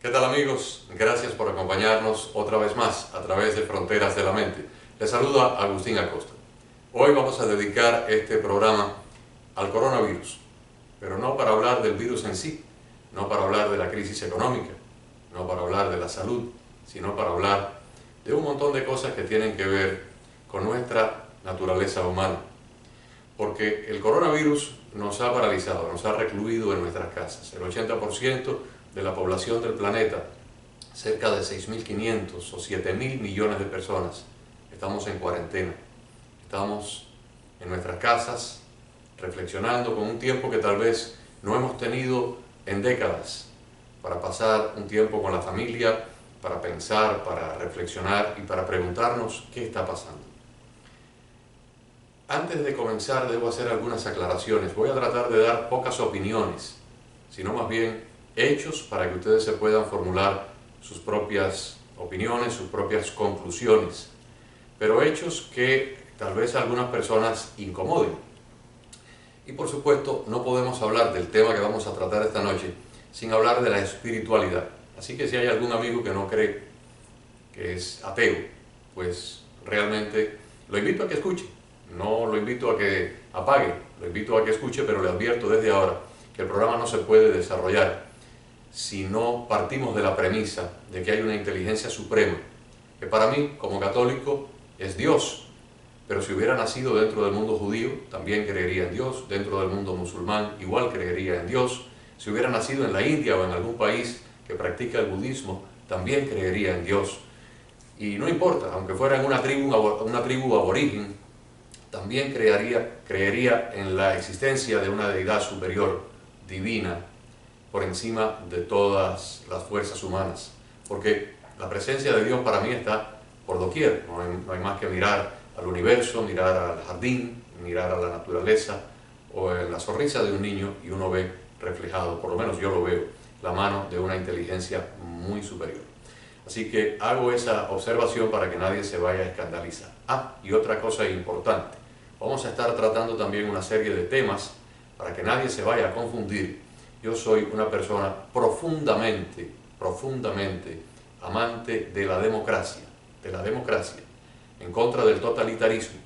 ¿Qué tal amigos? Gracias por acompañarnos otra vez más a través de Fronteras de la Mente. Les saluda Agustín Acosta. Hoy vamos a dedicar este programa al coronavirus, pero no para hablar del virus en sí, no para hablar de la crisis económica, no para hablar de la salud, sino para hablar de un montón de cosas que tienen que ver con nuestra naturaleza humana. Porque el coronavirus nos ha paralizado, nos ha recluido en nuestras casas. El 80% de la población del planeta, cerca de 6.500 o 7.000 millones de personas, estamos en cuarentena. Estamos en nuestras casas reflexionando con un tiempo que tal vez no hemos tenido en décadas, para pasar un tiempo con la familia, para pensar, para reflexionar y para preguntarnos qué está pasando. Antes de comenzar debo hacer algunas aclaraciones. Voy a tratar de dar pocas opiniones, sino más bien hechos para que ustedes se puedan formular sus propias opiniones, sus propias conclusiones, pero hechos que tal vez a algunas personas incomoden. Y por supuesto no podemos hablar del tema que vamos a tratar esta noche sin hablar de la espiritualidad. Así que si hay algún amigo que no cree, que es ateo, pues realmente lo invito a que escuche. No lo invito a que apague, lo invito a que escuche, pero le advierto desde ahora que el programa no se puede desarrollar si no partimos de la premisa de que hay una inteligencia suprema, que para mí, como católico, es Dios, pero si hubiera nacido dentro del mundo judío, también creería en Dios, dentro del mundo musulmán, igual creería en Dios, si hubiera nacido en la India o en algún país que practica el budismo, también creería en Dios. Y no importa, aunque fuera en una tribu aborigen, también creería en la existencia de una deidad superior, divina, por encima de todas las fuerzas humanas, porque la presencia de Dios para mí está por doquier. No hay más que mirar al universo, mirar al jardín, mirar a la naturaleza o en la sonrisa de un niño y uno ve reflejado, por lo menos yo lo veo, la mano de una inteligencia muy superior. Así que hago esa observación para que nadie se vaya a escandalizar. Y otra cosa importante, vamos a estar tratando también una serie de temas para que nadie se vaya a confundir. Yo soy una persona profundamente amante de la democracia, en contra del totalitarismo.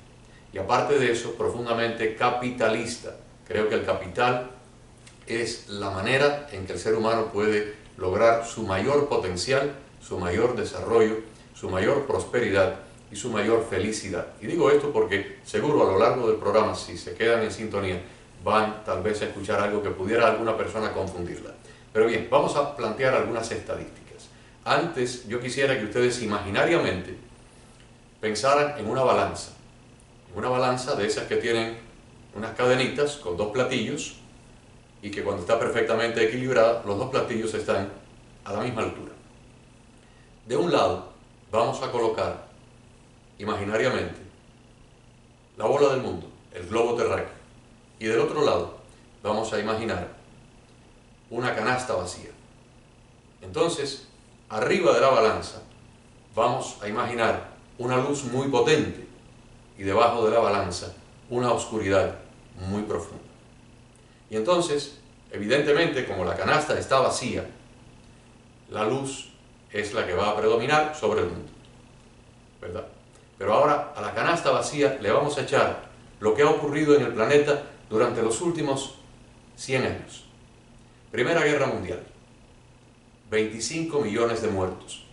Y aparte de eso, profundamente capitalista. Creo que el capital es la manera en que el ser humano puede lograr su mayor potencial, su mayor desarrollo, su mayor prosperidad y su mayor felicidad. Y digo esto porque seguro a lo largo del programa, si se quedan en sintonía, van tal vez a escuchar algo que pudiera alguna persona confundirla. Pero bien, vamos a plantear algunas estadísticas. Antes, yo quisiera que ustedes imaginariamente pensaran en una balanza de esas que tienen unas cadenitas con dos platillos y que cuando está perfectamente equilibrada, los dos platillos están a la misma altura. De un lado, vamos a colocar imaginariamente la bola del mundo, el globo terráqueo. Y del otro lado vamos a imaginar una canasta vacía. Entonces, arriba de la balanza vamos a imaginar una luz muy potente y debajo de la balanza una oscuridad muy profunda. Y entonces, evidentemente, como la canasta está vacía, la luz es la que va a predominar sobre el mundo, ¿verdad? Pero ahora a la canasta vacía le vamos a echar lo que ha ocurrido en el planeta durante los últimos 100 años. Primera Guerra Mundial, 25 millones de muertos,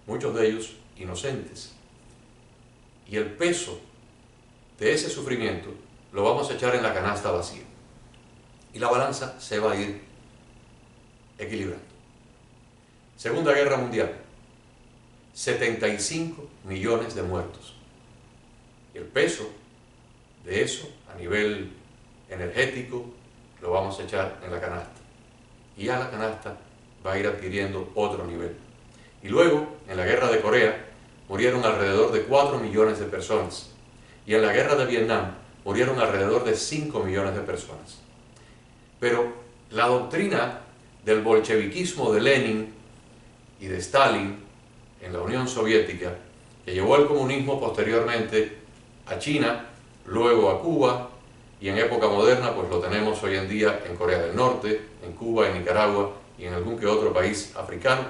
muchos de ellos inocentes. Y el peso de ese sufrimiento lo vamos a echar en la canasta vacía. Y la balanza se va a ir equilibrando. Segunda Guerra Mundial, 75 millones de muertos. Y el peso de eso, a nivel energético, lo vamos a echar en la canasta. Y a la canasta va a ir adquiriendo otro nivel. Y luego, en la guerra de Corea, murieron alrededor de 4 millones de personas. Y en la guerra de Vietnam, murieron alrededor de 5 millones de personas. Pero la doctrina del bolcheviquismo de Lenin y de Stalin en la Unión Soviética, que llevó el comunismo posteriormente a China, luego a Cuba, y en época moderna pues lo tenemos hoy en día en Corea del Norte, en Cuba, en Nicaragua y en algún que otro país africano,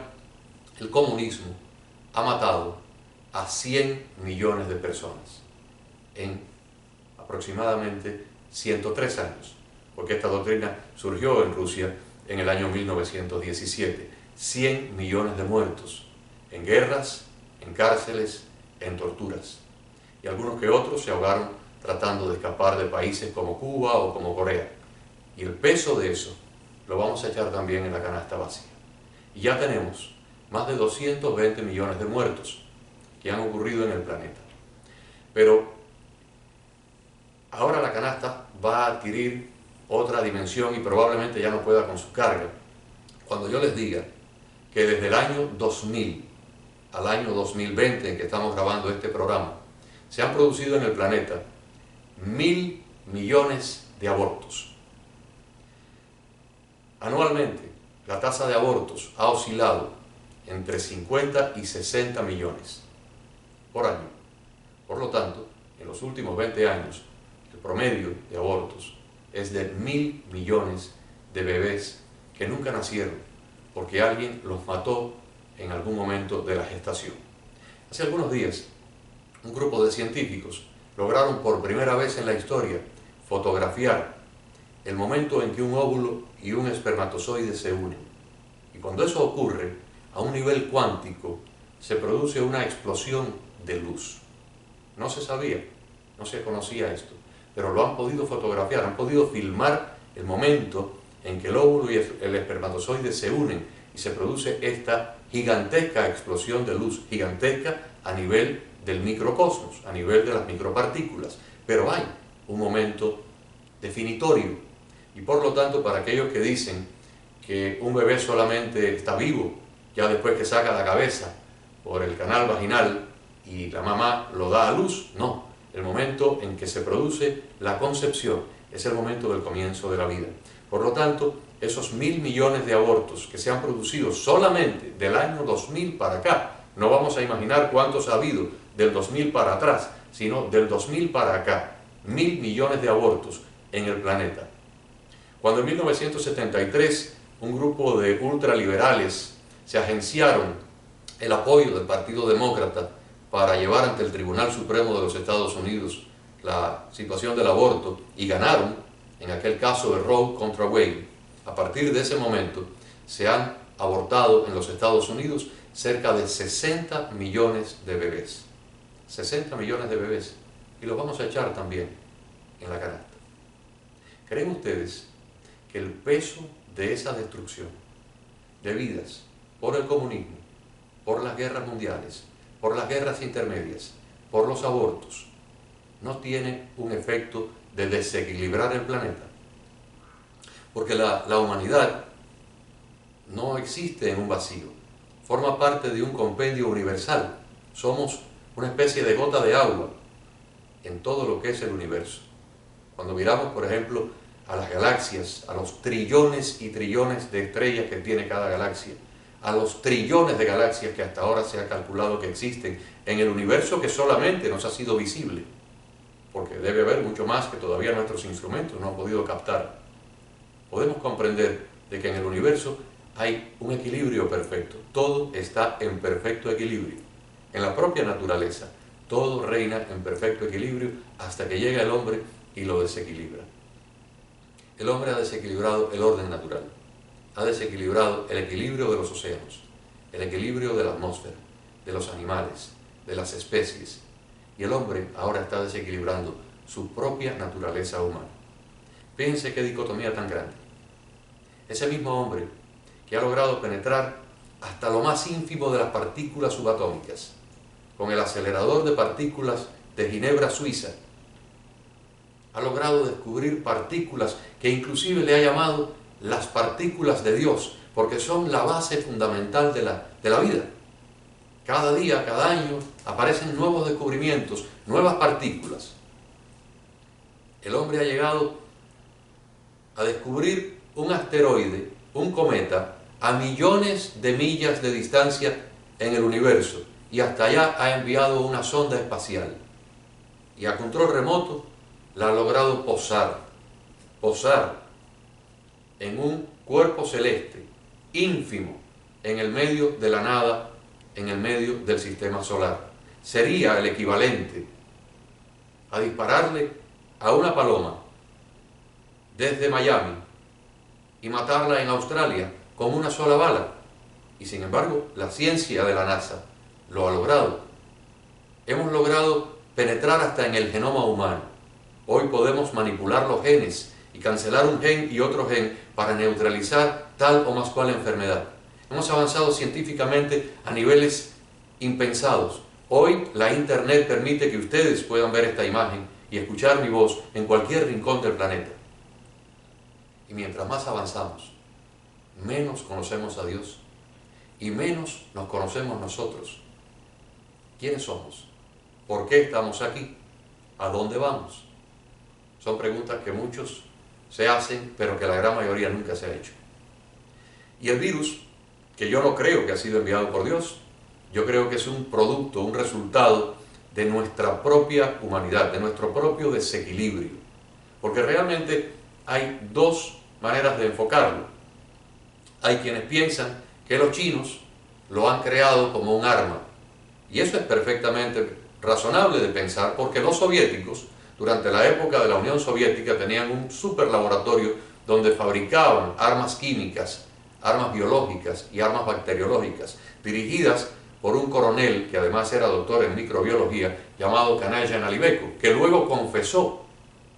el comunismo ha matado a 100 millones de personas en aproximadamente 103 años, porque esta doctrina surgió en Rusia en el año 1917. 100 millones de muertos en guerras, en cárceles, en torturas. Y algunos que otros se ahogaron tratando de escapar de países como Cuba o como Corea. Y el peso de eso lo vamos a echar también en la canasta vacía. Y ya tenemos más de 220 millones de muertos que han ocurrido en el planeta. Pero ahora la canasta va a adquirir otra dimensión y probablemente ya no pueda con su carga. Cuando yo les diga que desde el año 2000 al año 2020 en que estamos grabando este programa, se han producido en el planeta 1.000 millones de abortos. Anualmente, la tasa de abortos ha oscilado entre 50 y 60 millones por año. Por lo tanto, en los últimos 20 años, el promedio de abortos es de 1.000 millones de bebés que nunca nacieron porque alguien los mató en algún momento de la gestación. Hace algunos días, un grupo de científicos lograron por primera vez en la historia fotografiar el momento en que un óvulo y un espermatozoide se unen. Y cuando eso ocurre, a un nivel cuántico, se produce una explosión de luz. No se sabía, no se conocía esto, pero lo han podido fotografiar, han podido filmar el momento en que el óvulo y el espermatozoide se unen y se produce esta gigantesca explosión de luz, gigantesca a nivel del microcosmos, a nivel de las micropartículas. Pero hay un momento definitorio. Y por lo tanto, para aquellos que dicen que un bebé solamente está vivo ya después que saca la cabeza por el canal vaginal y la mamá lo da a luz, no. El momento en que se produce la concepción es el momento del comienzo de la vida. Por lo tanto, esos 1.000 millones de abortos que se han producido solamente del año 2000 para acá, no vamos a imaginar cuántos ha habido del 2000 para atrás, sino del 2000 para acá, 1.000 millones de abortos en el planeta. Cuando en 1973 un grupo de ultraliberales se agenciaron el apoyo del Partido Demócrata para llevar ante el Tribunal Supremo de los Estados Unidos la situación del aborto y ganaron en aquel caso de Roe contra Wade, a partir de ese momento se han abortado en los Estados Unidos cerca de 60 millones de bebés. 60 millones de bebés. Y los vamos a echar también en la canasta. ¿Creen ustedes que el peso de esa destrucción de vidas por el comunismo, por las guerras mundiales, por las guerras intermedias, por los abortos, no tiene un efecto de desequilibrar el planeta? Porque la humanidad no existe en un vacío, forma parte de un compendio universal. Somos una especie de gota de agua en todo lo que es el universo. Cuando miramos, por ejemplo, a las galaxias, a los trillones y trillones de estrellas que tiene cada galaxia, a los trillones de galaxias que hasta ahora se ha calculado que existen en el universo que solamente nos ha sido visible, porque debe haber mucho más que todavía nuestros instrumentos no han podido captar, podemos comprender de que en el universo hay un equilibrio perfecto. Todo está en perfecto equilibrio. En la propia naturaleza, todo reina en perfecto equilibrio hasta que llega el hombre y lo desequilibra. El hombre ha desequilibrado el orden natural, ha desequilibrado el equilibrio de los océanos, el equilibrio de la atmósfera, de los animales, de las especies. Y el hombre ahora está desequilibrando su propia naturaleza humana. Fíjense qué dicotomía tan grande. Ese mismo hombre que ha logrado penetrar hasta lo más ínfimo de las partículas subatómicas, con el acelerador de partículas de Ginebra, Suiza, ha logrado descubrir partículas que inclusive le ha llamado las partículas de Dios, porque son la base fundamental de la vida. Cada día, cada año, aparecen nuevos descubrimientos, nuevas partículas. El hombre ha llegado a descubrir un asteroide, un cometa, a millones de millas de distancia en el universo, y hasta allá ha enviado una sonda espacial. Y a control remoto la ha logrado posar en un cuerpo celeste ínfimo, en el medio de la nada, en el medio del sistema solar. Sería el equivalente a dispararle a una paloma desde Miami y matarla en Australia con una sola bala. Y sin embargo, la ciencia de la NASA lo ha logrado. Hemos logrado penetrar hasta en el genoma humano. Hoy podemos manipular los genes y cancelar un gen y otro gen para neutralizar tal o más cual enfermedad. Hemos avanzado científicamente a niveles impensados. Hoy la Internet permite que ustedes puedan ver esta imagen y escuchar mi voz en cualquier rincón del planeta. Y mientras más avanzamos, menos conocemos a Dios y menos nos conocemos nosotros. ¿Quiénes somos? ¿Por qué estamos aquí? ¿A dónde vamos? Son preguntas que muchos se hacen, pero que la gran mayoría nunca se ha hecho. Y el virus, que yo no creo que ha sido enviado por Dios, yo creo que es un producto, un resultado de nuestra propia humanidad, de nuestro propio desequilibrio. Porque realmente hay dos maneras de enfocarlo. Hay quienes piensan que los chinos lo han creado como un arma. Y eso es perfectamente razonable de pensar, porque los soviéticos, durante la época de la Unión Soviética, tenían un super laboratorio donde fabricaban armas químicas, armas biológicas y armas bacteriológicas, dirigidas por un coronel que además era doctor en microbiología, llamado Kanayan Alibekov, que luego confesó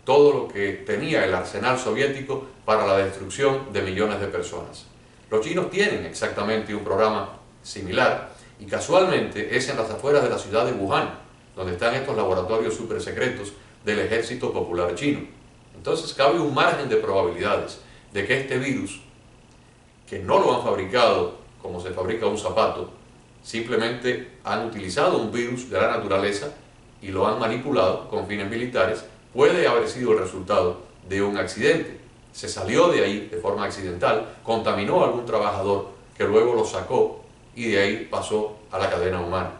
todo lo que tenía el arsenal soviético para la destrucción de millones de personas. Los chinos tienen exactamente un programa similar, y casualmente es en las afueras de la ciudad de Wuhan, donde están estos laboratorios super secretos del Ejército Popular Chino. Entonces cabe un margen de probabilidades de que este virus, que no lo han fabricado como se fabrica un zapato, simplemente han utilizado un virus de la naturaleza y lo han manipulado con fines militares, puede haber sido el resultado de un accidente. Se salió de ahí de forma accidental, contaminó a algún trabajador que luego lo sacó y de ahí pasó a la cadena humana.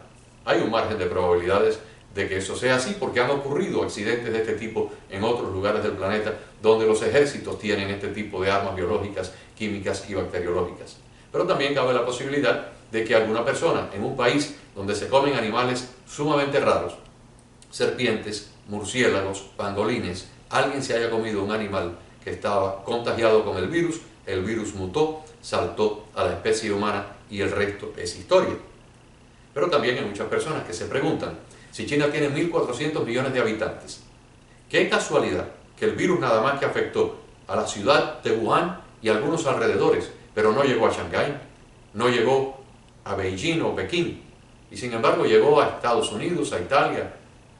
Hay un margen de probabilidades de que eso sea así, porque han ocurrido accidentes de este tipo en otros lugares del planeta donde los ejércitos tienen este tipo de armas biológicas, químicas y bacteriológicas. Pero también cabe la posibilidad de que alguna persona en un país donde se comen animales sumamente raros, serpientes, murciélagos, pangolines, alguien se haya comido un animal que estaba contagiado con el virus mutó, saltó a la especie humana y el resto es historia. Pero también hay muchas personas que se preguntan, si China tiene 1.400 millones de habitantes, qué casualidad que el virus nada más que afectó a la ciudad de Wuhan y algunos alrededores, pero no llegó a Shanghái, no llegó a Beijing o Pekín, y sin embargo llegó a Estados Unidos, a Italia,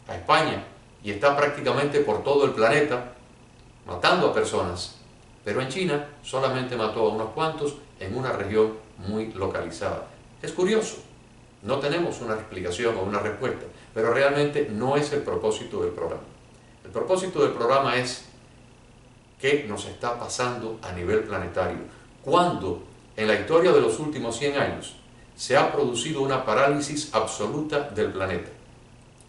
a España, y está prácticamente por todo el planeta matando a personas. Pero en China solamente mató a unos cuantos en una región muy localizada. Es curioso, no tenemos una explicación o una respuesta, pero realmente no es el propósito del programa. El propósito del programa es qué nos está pasando a nivel planetario. ¿Cuándo en la historia de los últimos 100 años se ha producido una parálisis absoluta del planeta?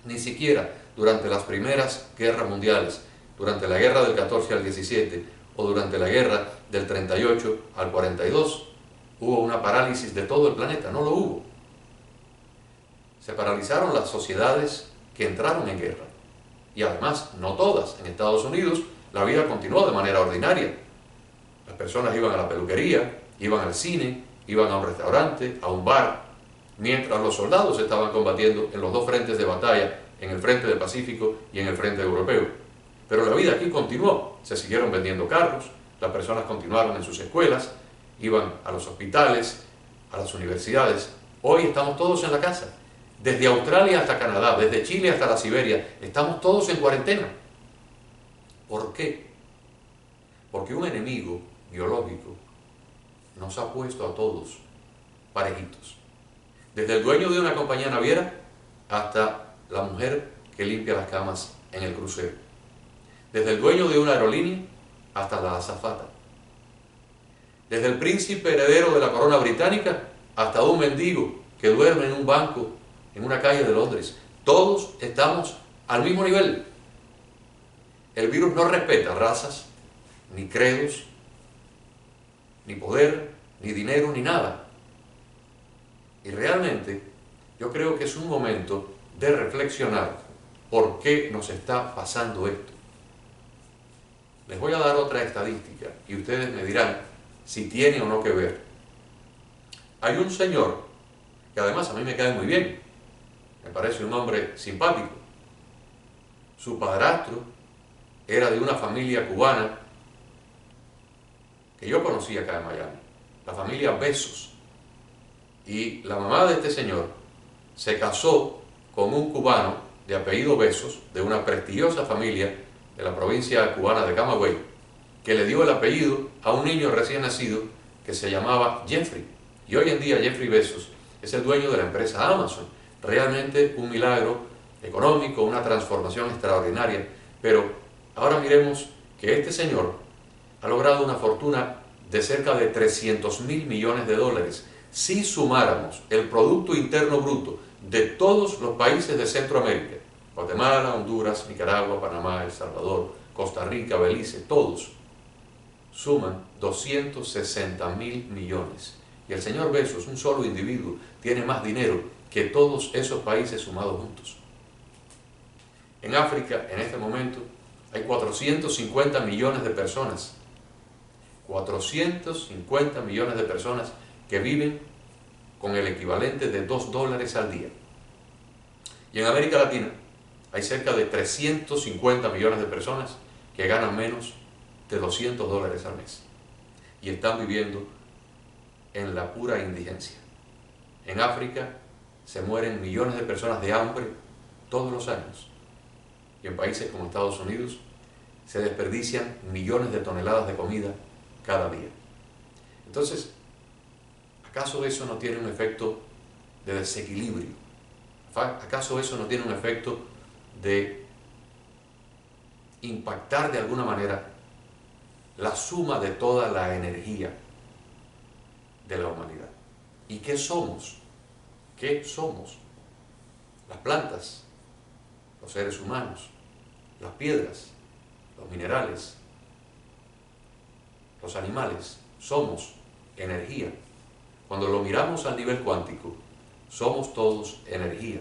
Ni siquiera durante las primeras guerras mundiales, durante la guerra del 14 al 17 o durante la guerra del 38 al 42, hubo una parálisis de todo el planeta, no lo hubo. Se paralizaron las sociedades que entraron en guerra. Y además, no todas. En Estados Unidos la vida continuó de manera ordinaria. Las personas iban a la peluquería, iban al cine, iban a un restaurante, a un bar, mientras los soldados estaban combatiendo en los dos frentes de batalla, en el frente del Pacífico y en el frente europeo. Pero la vida aquí continuó. Se siguieron vendiendo carros, las personas continuaron en sus escuelas, iban a los hospitales, a las universidades. Hoy estamos todos en la casa. Desde Australia hasta Canadá, desde Chile hasta la Siberia, estamos todos en cuarentena. ¿Por qué? Porque un enemigo biológico nos ha puesto a todos parejitos. Desde el dueño de una compañía naviera hasta la mujer que limpia las camas en el crucero. Desde el dueño de una aerolínea hasta la azafata. Desde el príncipe heredero de la corona británica hasta un mendigo que duerme en un banco en una calle de Londres. Todos estamos al mismo nivel. El virus no respeta razas, ni credos, ni poder, ni dinero, ni nada. Y realmente yo creo que es un momento de reflexionar por qué nos está pasando esto. Les voy a dar otra estadística y ustedes me dirán si tiene o no que ver. Hay un señor que además a mí me cae muy bien, me parece un hombre simpático. Su padrastro era de una familia cubana que yo conocí acá en Miami, la familia Besos. Y la mamá de este señor se casó con un cubano de apellido Besos, de una prestigiosa familia de la provincia cubana de Camagüey, que le dio el apellido a un niño recién nacido que se llamaba Jeffrey. Y hoy en día Jeffrey Bezos es el dueño de la empresa Amazon. Realmente un milagro económico, una transformación extraordinaria. Pero ahora miremos que este señor ha logrado una fortuna de cerca de 300.000 millones de dólares. Si sumáramos el Producto Interno Bruto de todos los países de Centroamérica, Guatemala, Honduras, Nicaragua, Panamá, El Salvador, Costa Rica, Belice, todos suman 260.000 millones. Y el señor Bezos, un solo individuo, tiene más dinero que todos esos países sumados juntos. En África, en este momento, hay 450 millones de personas. 450 millones de personas que viven con el equivalente de $2 al día. Y en América Latina hay cerca de 350 millones de personas que ganan menos de $200 al mes y están viviendo en la pura indigencia. En África se mueren millones de personas de hambre todos los años y en países como Estados Unidos se desperdician millones de toneladas de comida cada día. Entonces, ¿acaso eso no tiene un efecto de desequilibrio? ¿Acaso eso no tiene un efecto de impactar de alguna manera la suma de toda la energía de la humanidad? ¿Y qué somos? ¿Qué somos? Las plantas, los seres humanos, las piedras, los minerales, los animales, somos energía. Cuando lo miramos al nivel cuántico, somos todos energía.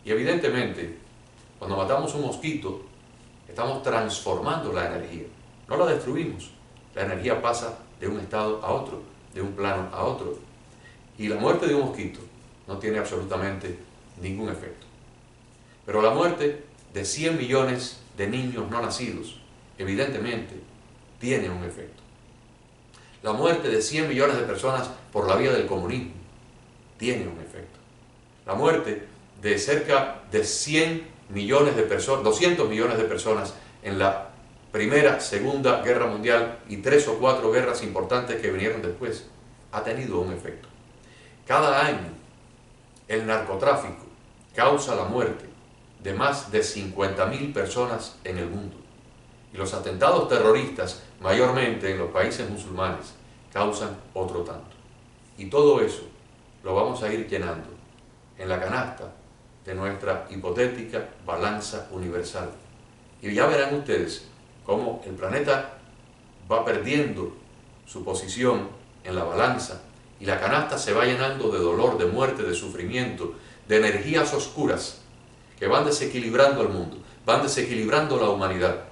Y evidentemente, cuando matamos un mosquito, estamos transformando la energía. No la destruimos. La energía pasa de un estado a otro, de un plano a otro. Y la muerte de un mosquito no tiene absolutamente ningún efecto. Pero la muerte de 100 millones de niños no nacidos, evidentemente, tiene un efecto. La muerte de 100 millones de personas por la vía del comunismo tiene un efecto. La muerte de cerca de 100 millones de personas, 200 millones de personas en la Primera, Segunda Guerra Mundial y 3 o 4 guerras importantes que vinieron después, ha tenido un efecto. Cada año el narcotráfico causa la muerte de más de 50.000 personas en el mundo. Y los atentados terroristas, mayormente en los países musulmanes, causan otro tanto. Y todo eso lo vamos a ir llenando en la canasta de nuestra hipotética balanza universal. Y ya verán ustedes cómo el planeta va perdiendo su posición en la balanza y la canasta se va llenando de dolor, de muerte, de sufrimiento, de energías oscuras que van desequilibrando el mundo, van desequilibrando la humanidad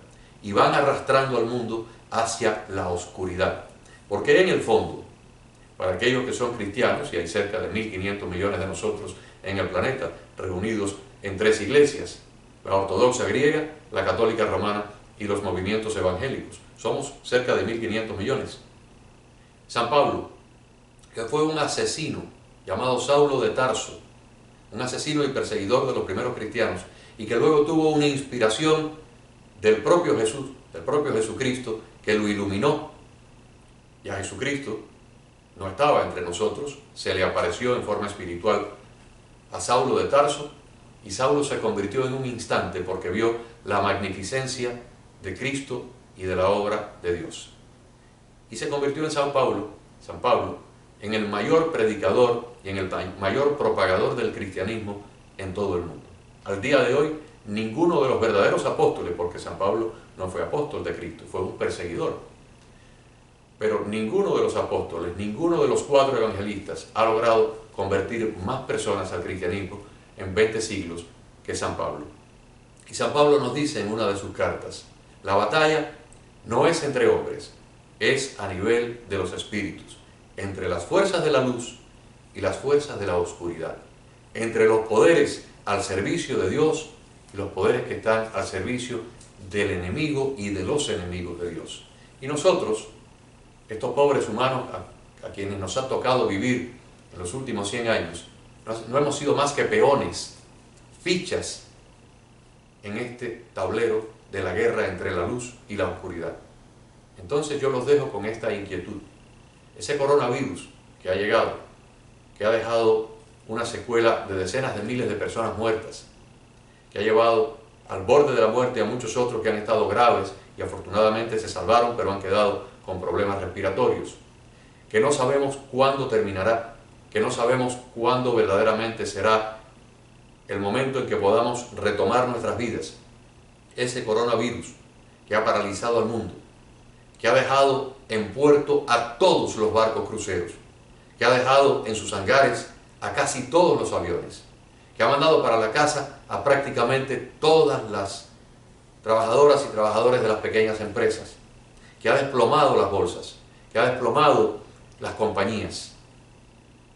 y van arrastrando al mundo hacia la oscuridad. Porque en el fondo, para aquellos que son cristianos, y hay cerca de 1.500 millones de nosotros en el planeta, reunidos en 3 iglesias, la ortodoxa griega, la católica romana y los movimientos evangélicos. Somos cerca de 1.500 millones. San Pablo, que fue un asesino llamado Saulo de Tarso, un asesino y perseguidor de los primeros cristianos, y que luego tuvo una inspiración del propio Jesús, del propio Jesucristo, que lo iluminó. Y a Jesucristo no estaba entre nosotros, se le apareció en forma espiritual a Saulo de Tarso, y Saulo se convirtió en un instante porque vio la magnificencia de Cristo y de la obra de Dios. Y se convirtió en San Pablo, en el mayor predicador y en el mayor propagador del cristianismo en todo el mundo. Al día de hoy, ninguno de los verdaderos apóstoles, porque San Pablo no fue apóstol de Cristo, fue un perseguidor. pero ninguno de los apóstoles, ninguno de los 4 evangelistas ha logrado convertir más personas al cristianismo en 20 siglos que San Pablo. Y San Pablo nos dice en una de sus cartas, la batalla no es entre hombres, es a nivel de los espíritus, entre las fuerzas de la luz y las fuerzas de la oscuridad, entre los poderes al servicio de Dios y los poderes que están al servicio del enemigo y de los enemigos de Dios. Y nosotros, estos pobres humanos a quienes nos ha tocado vivir en los últimos 100 años, no hemos sido más que peones, fichas en este tablero de la guerra entre la luz y la oscuridad. Entonces yo los dejo con esta inquietud. Ese coronavirus que ha llegado, que ha dejado una secuela de decenas de miles de personas muertas, que ha llevado al borde de la muerte a muchos otros que han estado graves y afortunadamente se salvaron, pero han quedado con problemas respiratorios, que no sabemos cuándo terminará, que no sabemos cuándo verdaderamente será el momento en que podamos retomar nuestras vidas. Ese coronavirus que ha paralizado al mundo, que ha dejado en puerto a todos los barcos cruceros, que ha dejado en sus hangares a casi todos los aviones, que ha mandado para la casa a prácticamente todas las trabajadoras y trabajadores de las pequeñas empresas, que ha desplomado las bolsas, que ha desplomado las compañías,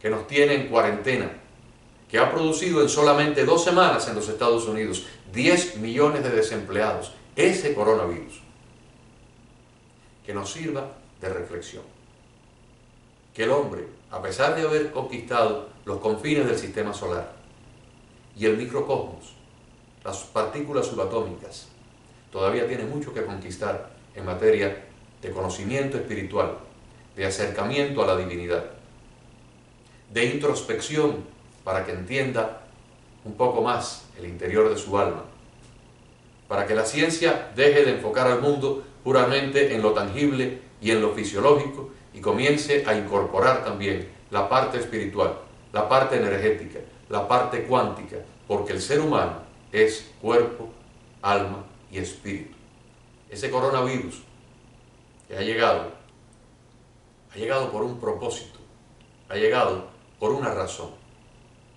que nos tiene en cuarentena, que ha producido en solamente 2 semanas en los Estados Unidos 10 millones de desempleados, ese coronavirus, que nos sirva de reflexión. Que el hombre, a pesar de haber conquistado los confines del sistema solar y el microcosmos, las partículas subatómicas, todavía tiene mucho que conquistar en materia de conocimiento espiritual, de acercamiento a la divinidad, de introspección para que entienda un poco más el interior de su alma, para que la ciencia deje de enfocar al mundo puramente en lo tangible y en lo fisiológico y comience a incorporar también la parte espiritual, la parte energética, la parte cuántica, porque el ser humano es cuerpo, alma y espíritu. Ese coronavirus que ha llegado por un propósito, ha llegado por una razón.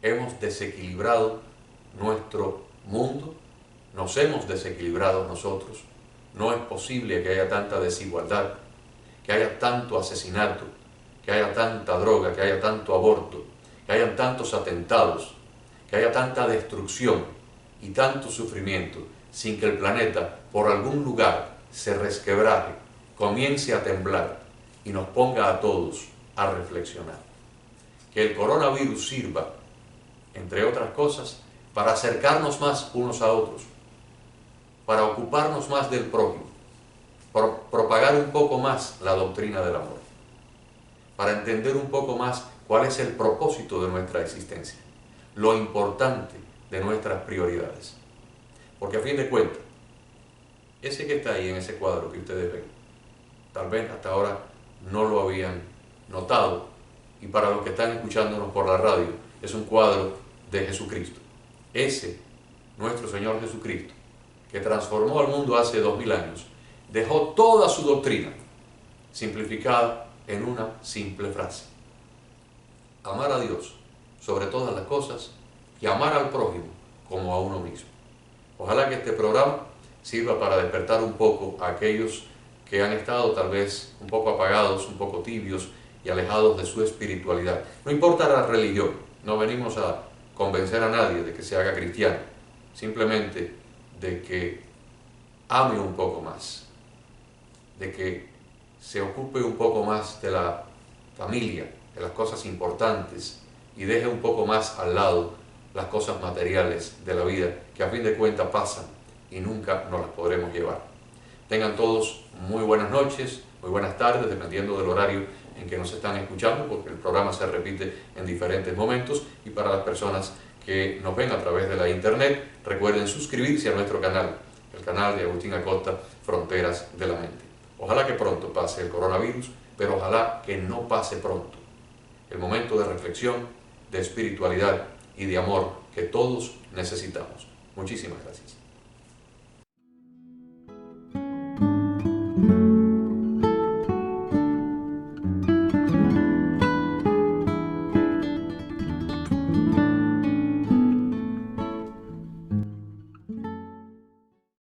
Hemos desequilibrado nuestro mundo, nos hemos desequilibrado nosotros. No es posible que haya tanta desigualdad, que haya tanto asesinato, que haya tanta droga, que haya tanto aborto, que hayan tantos atentados, que haya tanta destrucción y tanto sufrimiento, sin que el planeta por algún lugar se resquebraje, comience a temblar y nos ponga a todos a reflexionar. Que el coronavirus sirva, entre otras cosas, para acercarnos más unos a otros, para ocuparnos más del prójimo, para propagar un poco más la doctrina del amor, para entender un poco más cuál es el propósito de nuestra existencia, lo importante de nuestras prioridades. Porque a fin de cuentas, ese que está ahí en ese cuadro que ustedes ven, tal vez hasta ahora no lo habían notado, y para los que están escuchándonos por la radio, es un cuadro de Jesucristo. Ese, nuestro Señor Jesucristo, que transformó al mundo hace 2000 años, dejó toda su doctrina simplificada en una simple frase: amar a Dios sobre todas las cosas y amar al prójimo como a uno mismo. Ojalá que este programa sirva para despertar un poco a aquellos que han estado tal vez un poco apagados, un poco tibios y alejados de su espiritualidad. No importa la religión, no venimos a convencer a nadie de que se haga cristiano, simplemente de que ame un poco más, de que se ocupe un poco más de la familia, de las cosas importantes, y deje un poco más al lado las cosas materiales de la vida, que a fin de cuentas pasan y nunca nos las podremos llevar. Tengan todos muy buenas noches, muy buenas tardes, dependiendo del horario en que nos están escuchando, porque el programa se repite en diferentes momentos. Y para las personas que nos ven a través de la internet, recuerden suscribirse a nuestro canal, el canal de Agustín Acosta, Fronteras de la Mente. Ojalá que pronto pase el coronavirus, pero ojalá que no pase pronto el momento de reflexión, de espiritualidad y de amor que todos necesitamos. Muchísimas gracias.